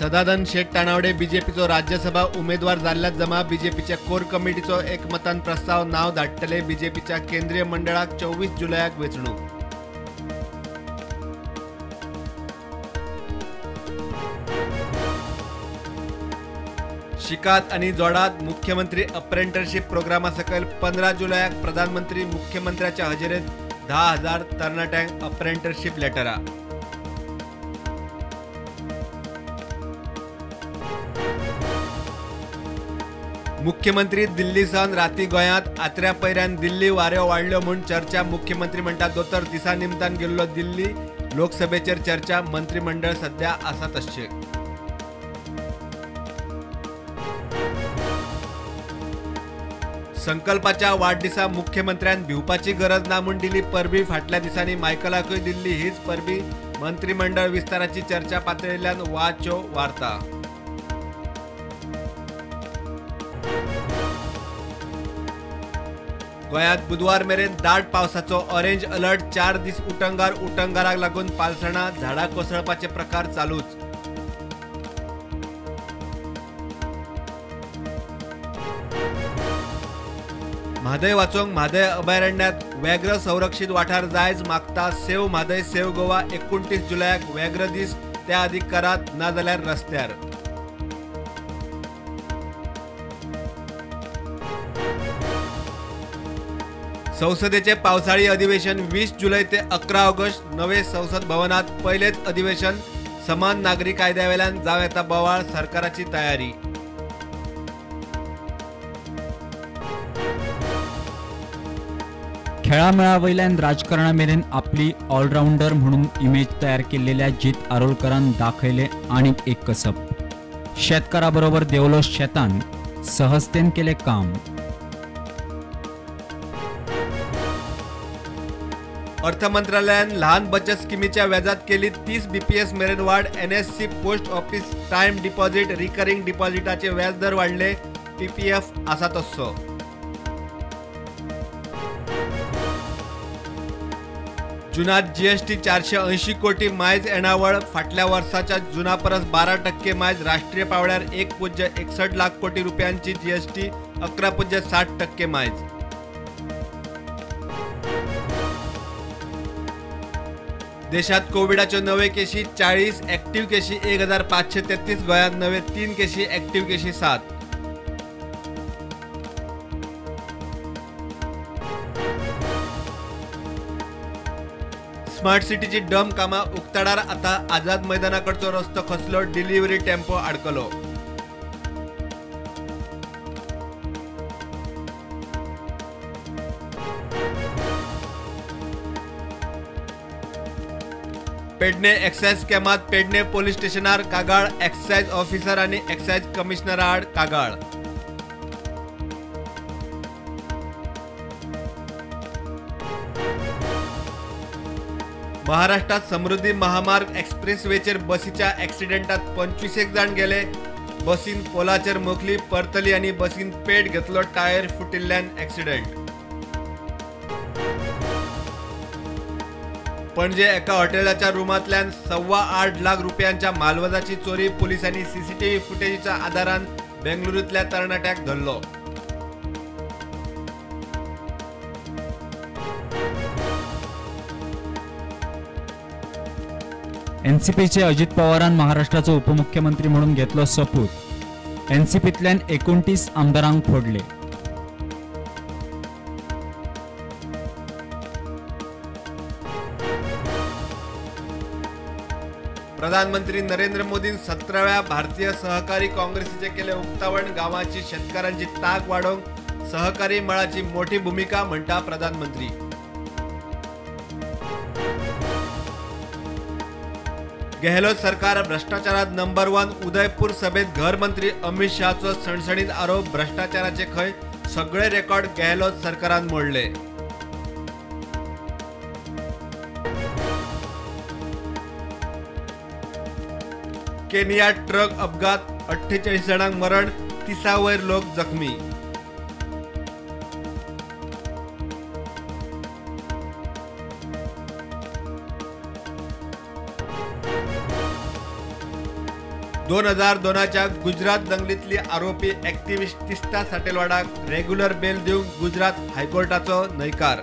सदानंद शेट तानावडे बीजेपीचो राज्यसभा उमेदवार जाल्ल्यात जमा बीजेपीच्या कोर कमिटीचो एकमतान प्रस्ताव नाव धाडटले बीजेपीच्या केंद्रीय मंडळाक 24 जुलयाक वेंचणूक। शिकात आणि जोडात मुख्यमंत्री अप्रेंटिसशिप प्रोग्रामा सकयल 15 जुलयाक प्रधानमंत्री मुख्यमंत्र्याच्या हजेरेत 10,000 तरणाट्यांक अप्रेंटिसशिप लेटरा। मुख्यमंत्री दिल्ली सावन राती गोंयांत आत्र्या पैऱ्यान दिल्ली वाऱ्यो वाडल्यो म्हूण चर्चा। मुख्यमंत्री म्हणटा दोतोर दिसा निमतान गेल्लो दिल्ली लोकसभेचेर चर्चा। मंत्रिमंडळ सध्या आसा तशें। संकल्पाच्या वाडदिसा मुख्यमंत्र्यान भिवपाची गरज ना म्हूण दिली परबी। फाटल्या दिसांनी मायकलाकूय दिल्ली हीच परबी। मंत्रिमंडळ विस्ताराची चर्चा पातळिल्ल्यान वाच्यो वार्ता। गोंयांत बुधवार मेरेन दाट पावसाचो ऑरेंज अलर्ट। 4 दीस उटंगाराक लागून पालसणां झाडां कोसळपाचे प्रकार चालूच। म्हादय वाचोवंक म्हादय अभयारण्यात व्याघ्र संरक्षीत वाठार जायज मागता सेव म्हादय सेव गोवा। 29 जुलयाक व्याघ्र दीस, त्या आदी करात ना जाल्यार रस्त्यार। संसदेचे पावसाळी अधिवेशन 20 जुलै ते 11 ऑगस्ट। नवे संसद भवनात पयलेच अधिवेशन। समान नागरी कायद्यावेल्यान जावं येता बोवाळ, सरकाराची तयारी। खेळामेळावयल्यान राजकारणा मेरेन आपली ऑलराऊंडर म्हणून इमेज तयार केलेल्या जीत आरोलकरान दाखयले आनीक एक कसब। शेतकाराबरोबर देवलो शेतान, सहजतेन केले काम। अर्थ मंत्रालयान लहान बचत स्किमीच्या व्याजात केली 30 BPS मेरेन वाढ। NSC post office time deposit recurring डिपॉझिटाचे व्याजदर वाढले। PPF आसा तस्सो। जुनात GST 480 कोटी मायज येणावळ। फाटल्या वर्साच्या जुना परस 12% मायज। राष्ट्रीय पावड्यार 1.61 लाख कोटी रुपयांची GST, 11.60% मायज। देशात कोविडाच्यो नवे केशी 40, ॲक्टिव्ह केशी 1533। गोंयांत नवे 3 केशी, ॲक्टिव्ह केशी 7। स्मार्ट सिटीची डम कामां उक्ताडार। आता आझाद मैदानाकडचो रस्तो खचलो, डिलिव्हरी टेम्पो अडकलो। पेडणे एक्सायज स्कॅमात पेडणे पोलीस स्टेशनार कागाळ। एक्सायज ऑफिसर आणि एक्सायज कमिशनरा आड कागाळ। महाराष्ट्रात समृद्धी महामार्ग एक्सप्रेसवेचेर बसीच्या ॲक्सिडेंटात 25 जाण गेले। बसीन पोलाचेर मोखली परतली आणि बसीन पेट घेतलो। टायर फुटिल्ल्यान ॲक्सिडेंट। पणजे एका हॉटेलाच्या रूमांतल्यान 8.25 लाख रुपयांच्या मालवजाची चोरी। पोलिसांनी CCTV फुटेजच्या आधारान बेंगलुरूतल्या तरणाट्याक धरलो। NCPचे अजित पवारान महाराष्ट्राचो उपमुख्यमंत्री म्हणून घेतलो सोपूत। NCPतल्यान 29 आमदारांक फोडले। प्रधानमंत्री नरेंद्र मोदीन 17व्या भारतीय सहकारी काँग्रेसीचे केले उक्तावण। गावाची शेतकऱ्यांची ताक वाडोवंक सहकारी मळाची मोठी भूमिका म्हणटा प्रधानमंत्री। गेहलोत सरकार भ्रष्टाचारात नंबर 1। उदयपूर सभेत गृहमंत्री अमित शहाचो सणसणीत आरोप। भ्रष्टाचाराचे खंय सगळे रेकॉर्ड गेहलोत सरकारान मोडले। केनियात ट्रक अपघात, 48 जणांक मरण, 30 वयर लोक जखमी। 2002च्या गुजरात दंगलीतली आरोपी ॲक्टिव्हिस्ट तिस्ता साटेलवाडाक रेग्युलर बेल दिवंक गुजरात हायकोर्टाचो न्हयकार.